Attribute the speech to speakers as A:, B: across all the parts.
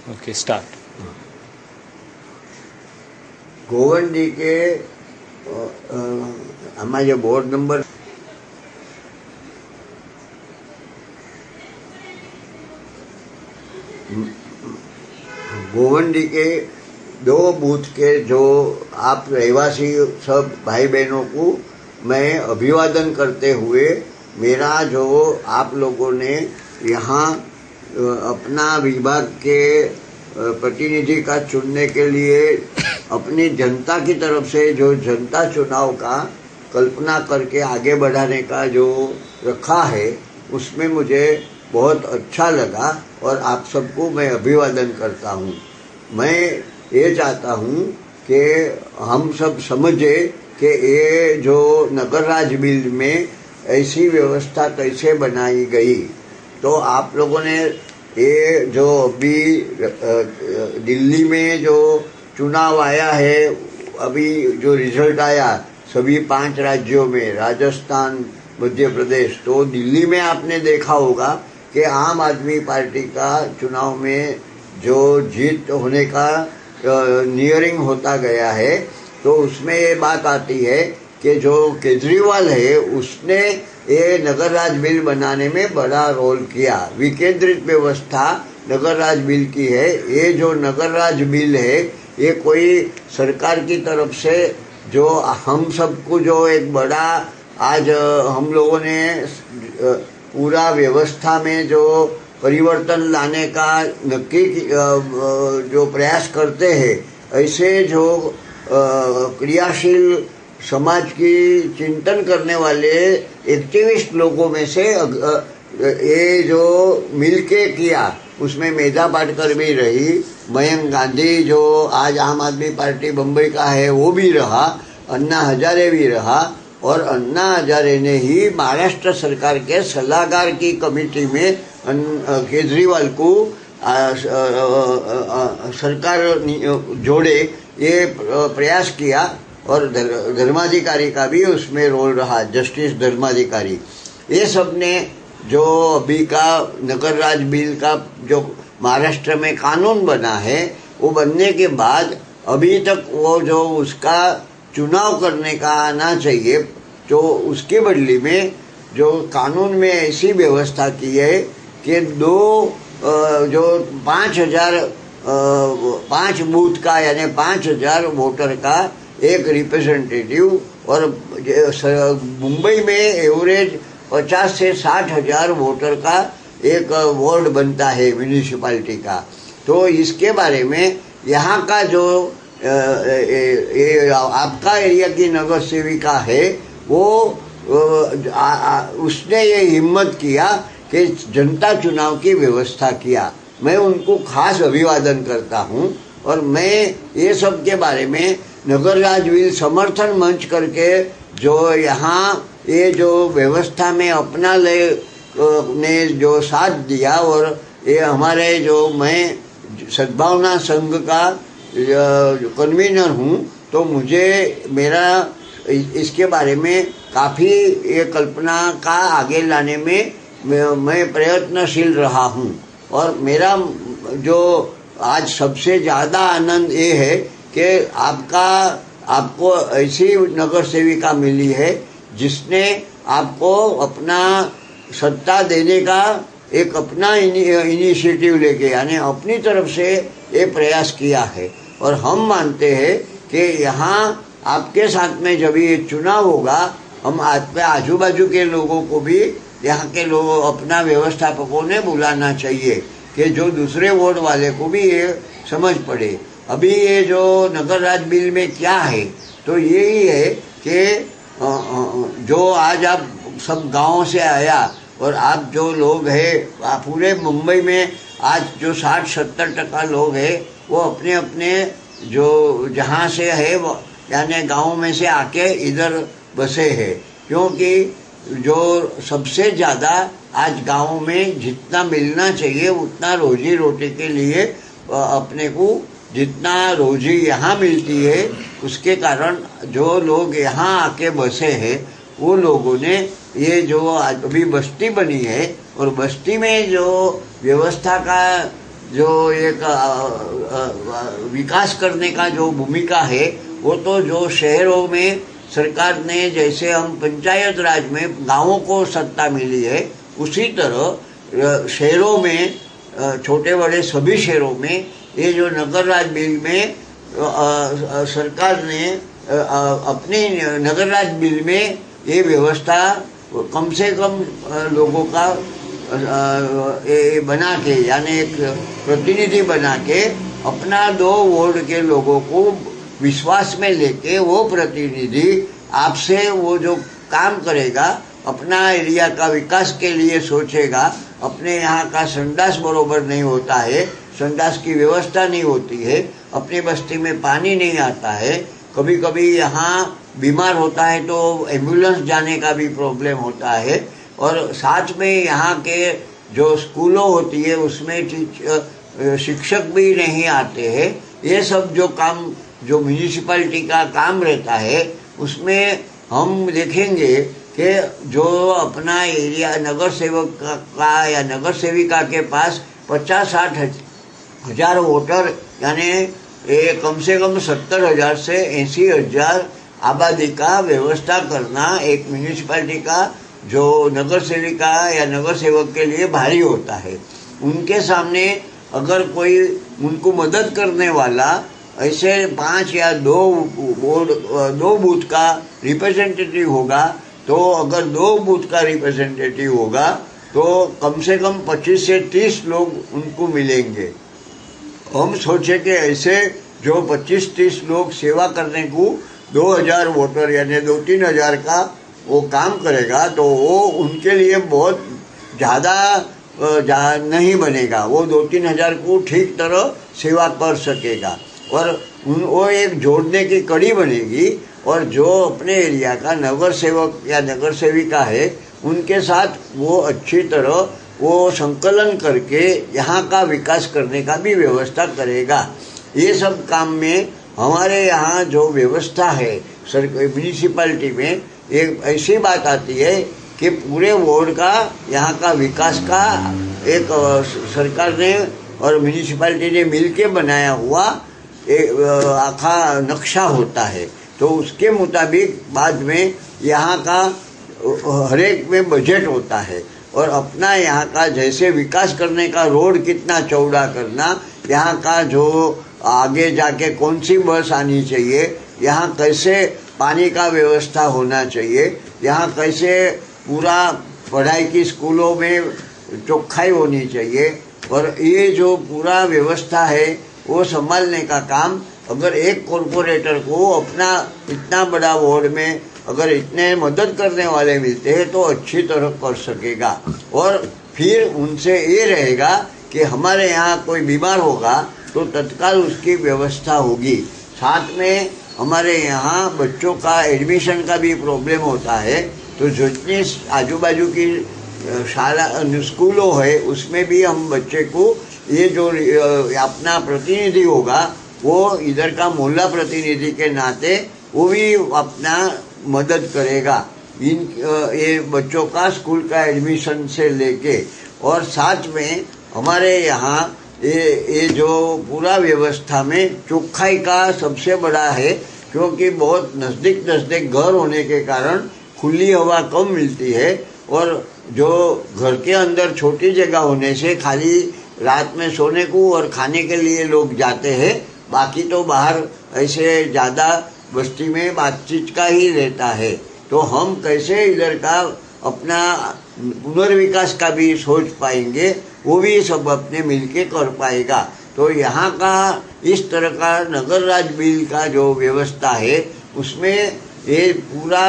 A: Okay, start.
B: Govandi के हमारे board number Govandi के 2 बूथ के जो आप रहवासी सब भाई बहनों को मैं अभिवादन करते हुए, मेरा जो आप लोगों ने यहाँ अपना विभाग के प्रतिनिधि का चुनने के लिए अपनी जनता की तरफ से जो जनता चुनाव का कल्पना करके आगे बढ़ाने का जो रखा है, उसमें मुझे बहुत अच्छा लगा और आप सबको मैं अभिवादन करता हूँ। मैं ये चाहता हूँ कि हम सब समझे कि ये जो नगर राज बिल में ऐसी व्यवस्था कैसे बनाई गई। तो आप लोगों ने ये जो अभी दिल्ली में जो चुनाव आया है, अभी जो रिजल्ट आया सभी 5 राज्यों में, राजस्थान, मध्य प्रदेश, तो दिल्ली में आपने देखा होगा कि आम आदमी पार्टी का चुनाव में जो जीत होने का नियरिंग होता गया है, तो उसमें ये बात आती है कि जो केजरीवाल है उसने ये नगर राज बिल बनाने में बड़ा रोल किया। विकेंद्रित व्यवस्था नगर राज बिल की है। ये जो नगर राज बिल है, ये कोई सरकार की तरफ से जो हम सबको जो एक बड़ा आज हम लोगों ने पूरा व्यवस्था में जो परिवर्तन लाने का नक्की जो प्रयास करते हैं, ऐसे जो क्रियाशील समाज की चिंतन करने वाले एक्टिविस्ट लोगों में से ये जो मिलके किया, उसमें मेधा पाटकर भी रही, मयंक गांधी जो आज आम आदमी पार्टी बम्बई का है वो भी रहा, अन्ना हजारे भी रहा, और अन्ना हजारे ने ही महाराष्ट्र सरकार के सलाहकार की कमेटी में केजरीवाल को सरकार जोड़े ये प्रयास किया। और धर्माधिकारी का भी उसमें रोल रहा, जस्टिस धर्माधिकारी। ये सब ने जो अभी का नगर राज बिल का जो महाराष्ट्र में कानून बना है, वो बनने के बाद अभी तक वो जो उसका चुनाव करने का आना चाहिए, जो उसके बदले में जो कानून में ऐसी व्यवस्था की है कि जो 5 बूथ का यानी 5000 वोटर का एक रिप्रेजेंटेटिव, और मुंबई में एवरेज 50 से 60 हजार वोटर का एक वार्ड बनता है म्यूनिसिपैलिटी का। तो इसके बारे में यहाँ का जो आपका एरिया की नगर सेविका है, वो उसने ये हिम्मत किया कि जनता चुनाव की व्यवस्था किया। मैं उनको खास अभिवादन करता हूँ। और मैं ये सब के बारे में नगर राज बिल समर्थन मंच करके जो यहाँ ये जो व्यवस्था में अपना ने जो साथ दिया, और ये हमारे जो मैं सद्भावना संघ का कन्वीनर हूँ, तो मुझे मेरा इसके बारे में काफ़ी ये कल्पना का आगे लाने में मैं प्रयत्नशील रहा हूँ। और मेरा जो आज सबसे ज़्यादा आनंद ये है कि आपको ऐसी नगर सेविका मिली है जिसने आपको अपना सत्ता देने का एक अपना इनिशिएटिव लेके, यानी अपनी तरफ से ये प्रयास किया है। और हम मानते हैं कि यहाँ आपके साथ में जब ये चुनाव होगा, हम आपके आजू बाजू के लोगों को भी, यहाँ के लोग अपना व्यवस्थापकों ने बुलाना चाहिए कि जो दूसरे वार्ड वाले को भी ये समझ पड़े। अभी ये जो नगर राज बिल में क्या है, तो यही है कि जो आज आप सब गाँव से आया, और आप जो लोग हैं पूरे मुंबई में आज जो 60-70% लोग हैं, वो अपने अपने जो जहाँ से है वो यानी गाँव में से आके इधर बसे हैं। क्योंकि जो सबसे ज़्यादा आज गाँव में जितना मिलना चाहिए उतना रोजी रोटी के लिए अपने को जितना रोजी यहाँ मिलती है, उसके कारण जो लोग यहाँ आके बसे हैं, वो लोगों ने ये जो अभी बस्ती बनी है, और बस्ती में जो व्यवस्था का जो एक विकास करने का जो भूमिका है, वो तो जो शहरों में सरकार ने, जैसे हम पंचायत राज में गांवों को सत्ता मिली है, उसी तरह शहरों में, छोटे बड़े सभी शहरों में ये जो नगर राज बिल में सरकार ने अपनी नगर राज बिल में ये व्यवस्था कम से कम लोगों का बना के, यानी एक प्रतिनिधि बना के अपना 2 वार्ड के लोगों को विश्वास में लेके वो प्रतिनिधि आपसे वो जो काम करेगा, अपना एरिया का विकास के लिए सोचेगा। अपने यहाँ का संडास बरोबर नहीं होता है, संडास की व्यवस्था नहीं होती है, अपनी बस्ती में पानी नहीं आता है, कभी कभी यहाँ बीमार होता है तो एम्बुलेंस जाने का भी प्रॉब्लम होता है, और साथ में यहाँ के जो स्कूलों होती है उसमें शिक्षक भी नहीं आते हैं। ये सब जो काम, जो म्यूनिसिपैलिटी का काम रहता है, उसमें हम देखेंगे कि जो अपना एरिया नगर सेवक का या नगर सेविका के पास 50-60 हजार वोटर, यानी कम से कम 70,000 से 80,000 आबादी का व्यवस्था करना एक म्यूनिसिपैलिटी का जो नगर सेविका या नगर सेवक के लिए भारी होता है। उनके सामने अगर कोई उनको मदद करने वाला ऐसे 5 या 2 बूथ का रिप्रेजेंटेटिव होगा, तो अगर 2 बूथ का रिप्रेजेंटेटिव होगा तो कम से कम 25 से 30 लोग उनको मिलेंगे। हम सोचे कि ऐसे जो 25-30 लोग सेवा करने को 2,000 वोटर यानी 2-3 हज़ार का वो काम करेगा, तो वो उनके लिए बहुत ज़्यादा नहीं बनेगा। वो 2-3 हज़ार को ठीक तरह सेवा कर सकेगा और वो एक जोड़ने की कड़ी बनेगी। और जो अपने एरिया का नगर सेवक या नगर सेविका है, उनके साथ वो अच्छी तरह वो संकलन करके यहाँ का विकास करने का भी व्यवस्था करेगा। ये सब काम में हमारे यहाँ जो व्यवस्था है म्यूनिसिपैलिटी में, एक ऐसी बात आती है कि पूरे वार्ड का, यहाँ का विकास का एक सरकार ने और म्यूनिसिपैलिटी ने मिलके बनाया हुआ एक आखा नक्शा होता है। तो उसके मुताबिक बाद में यहाँ का हर एक में बजट होता है और अपना यहाँ का जैसे विकास करने का, रोड कितना चौड़ा करना, यहाँ का जो आगे जाके कौन सी बस आनी चाहिए, यहाँ कैसे पानी का व्यवस्था होना चाहिए, यहाँ कैसे पूरा पढ़ाई की स्कूलों में चौखाई होनी चाहिए, और ये जो पूरा व्यवस्था है वो संभालने का काम अगर एक कॉरपोरेटर को अपना इतना बड़ा वार्ड में अगर इतने मदद करने वाले मिलते हैं तो अच्छी तरह कर सकेगा। और फिर उनसे ये रहेगा कि हमारे यहाँ कोई बीमार होगा तो तत्काल उसकी व्यवस्था होगी। साथ में हमारे यहाँ बच्चों का एडमिशन का भी प्रॉब्लम होता है, तो जितनी आजू बाजू की शाला स्कूलों है उसमें भी हम बच्चे को ये जो अपना प्रतिनिधि होगा वो इधर का मोहल्ला प्रतिनिधि के नाते वो भी अपना मदद करेगा ये बच्चों का स्कूल का एडमिशन से लेके। और साथ में हमारे यहाँ ये जो पूरा व्यवस्था में चौखाई का सबसे बड़ा है, क्योंकि बहुत नज़दीक घर होने के कारण खुली हवा कम मिलती है और जो घर के अंदर छोटी जगह होने से खाली रात में सोने को और खाने के लिए लोग जाते हैं, बाकी तो बाहर ऐसे ज़्यादा बस्ती में बातचीत का ही रहता है। तो हम कैसे इधर का अपना पुनर्विकास का भी सोच पाएंगे, वो भी सब अपने मिलके कर पाएगा। तो यहाँ का इस तरह का नगर राज बिल का जो व्यवस्था है उसमें ये पूरा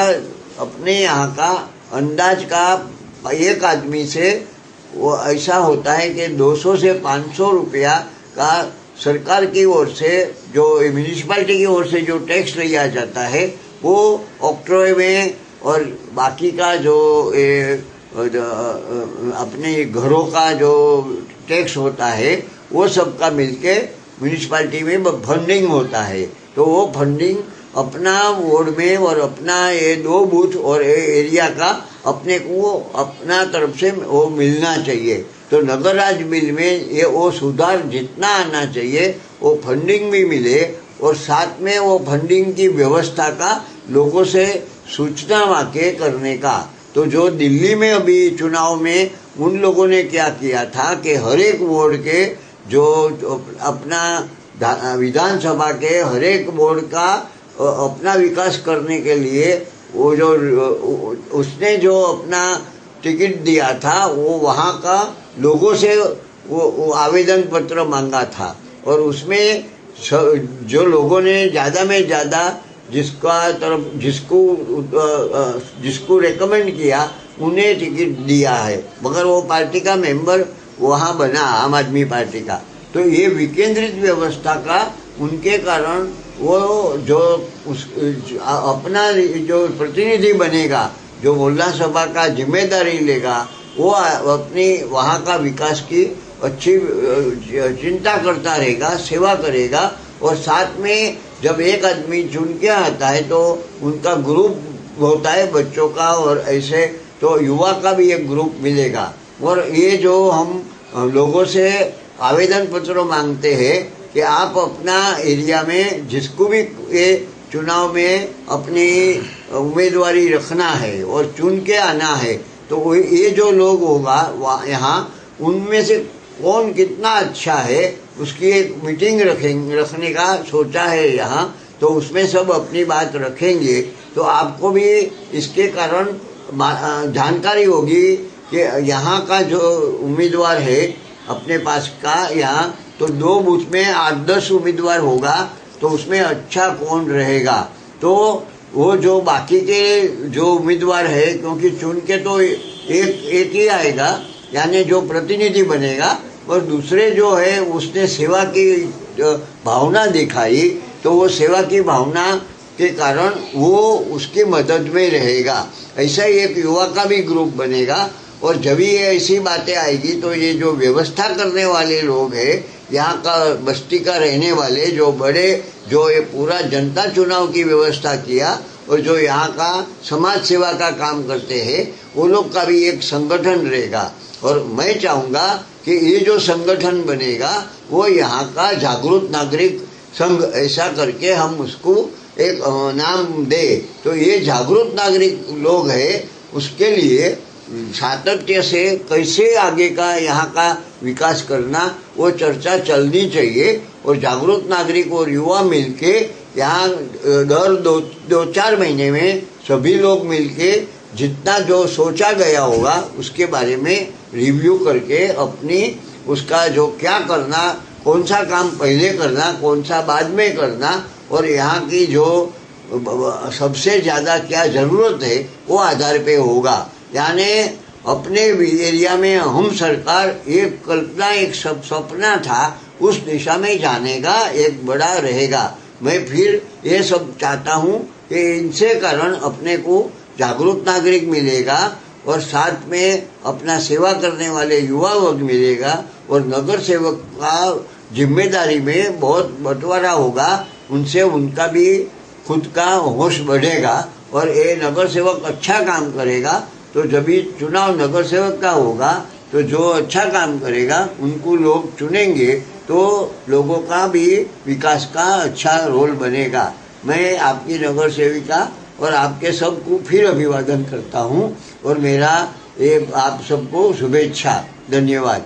B: अपने यहाँ का अंदाज का एक आदमी से वो ऐसा होता है कि 200 से 500 रुपया का सरकार की ओर से, जो म्यूनिसिपैलिटी की ओर से जो टैक्स लिया जाता है वो ऑक्ट्रोय में, और बाकी का जो अपने घरों का जो टैक्स होता है वो सब का मिलके म्यूनिसिपैलिटी में फंडिंग होता है। तो वो फंडिंग अपना वार्ड में और अपना ये 2 बूथ और एरिया का अपने को अपना तरफ से वो मिलना चाहिए। तो नगर राज्य बिल में ये वो सुधार जितना आना चाहिए वो फंडिंग भी मिले, और साथ में वो फंडिंग की व्यवस्था का लोगों से सूचना वाक्य करने का। तो जो दिल्ली में अभी चुनाव में उन लोगों ने क्या किया था कि हर एक वार्ड के जो अपना विधानसभा के हर एक वार्ड का अपना विकास करने के लिए वो जो उसने जो अपना टिकट दिया था वो वहाँ का लोगों से वो आवेदन पत्र मांगा था, और उसमें जो लोगों ने ज़्यादा में ज़्यादा जिसको रेकमेंड किया उन्हें टिकट दिया है, मगर वो पार्टी का मेंबर वहाँ बना आम आदमी पार्टी का। तो ये विकेंद्रित व्यवस्था का उनके कारण वो जो अपना जो प्रतिनिधि बनेगा, जो मोहल्ला सभा का जिम्मेदारी लेगा, वो अपनी वहाँ का विकास की अच्छी चिंता करता रहेगा, सेवा करेगा। और साथ में जब एक आदमी चुन के आता है तो उनका ग्रुप होता है बच्चों का, और ऐसे तो युवा का भी एक ग्रुप मिलेगा। और ये जो हम लोगों से आवेदन पत्र मांगते हैं कि आप अपना एरिया में जिसको भी ये चुनाव में अपनी उम्मीदवारी रखना है और चुन के आना है, तो ये जो लोग होगा यहाँ उनमें से कौन कितना अच्छा है उसकी एक मीटिंग रखने का सोचा है यहाँ। तो उसमें सब अपनी बात रखेंगे, तो आपको भी इसके कारण जानकारी होगी कि यहाँ का जो उम्मीदवार है अपने पास का यहाँ, तो 2 बूथ में 8-10 उम्मीदवार होगा, तो उसमें अच्छा कौन रहेगा। तो वो जो बाकी के जो उम्मीदवार है, क्योंकि चुन के तो एक ही आएगा, यानी जो प्रतिनिधि बनेगा, और दूसरे जो है उसने सेवा की भावना दिखाई, तो वो सेवा की भावना के कारण वो उसकी मदद में रहेगा। ऐसा ही एक युवा का भी ग्रुप बनेगा, और जब ये ऐसी बातें आएगी तो ये जो व्यवस्था करने वाले लोग हैं, यहाँ का बस्ती का रहने वाले जो बड़े, जो ये पूरा जनता चुनाव की व्यवस्था किया और जो यहाँ का समाज सेवा का काम करते हैं, वो लोग का भी एक संगठन रहेगा। और मैं चाहूँगा कि ये जो संगठन बनेगा वो यहाँ का जागरूक नागरिक संघ ऐसा करके हम उसको एक नाम दे। तो ये जागरूक नागरिक लोग हैं, उसके लिए सातत्य से कैसे आगे का यहाँ का विकास करना वो चर्चा चलनी चाहिए। और जागरूक नागरिक और युवा मिलके यहाँ दर 2-4 महीने में सभी लोग मिलके जितना जो सोचा गया होगा उसके बारे में रिव्यू करके अपनी उसका जो क्या करना, कौन सा काम पहले करना, कौन सा बाद में करना, और यहाँ की जो सबसे ज़्यादा क्या ज़रूरत है वो आधार पे होगा। यानी अपने एरिया में हम सरकार एक कल्पना, एक सपना था, उस दिशा में जाने का एक बड़ा रहेगा। मैं फिर ये सब चाहता हूँ कि इनसे कारण अपने को जागरूक नागरिक मिलेगा, और साथ में अपना सेवा करने वाले युवा वर्ग मिलेगा, और नगर सेवक का जिम्मेदारी में बहुत बंटवारा होगा, उनसे उनका भी खुद का होश बढ़ेगा, और ये नगर सेवक अच्छा काम करेगा। तो जब भी चुनाव नगर सेवक का होगा तो जो अच्छा काम करेगा उनको लोग चुनेंगे, तो लोगों का भी विकास का अच्छा रोल बनेगा। मैं आपकी नगर सेविका और आपके सबको फिर अभिवादन करता हूँ, और मेरा ये आप सबको शुभेच्छा। धन्यवाद।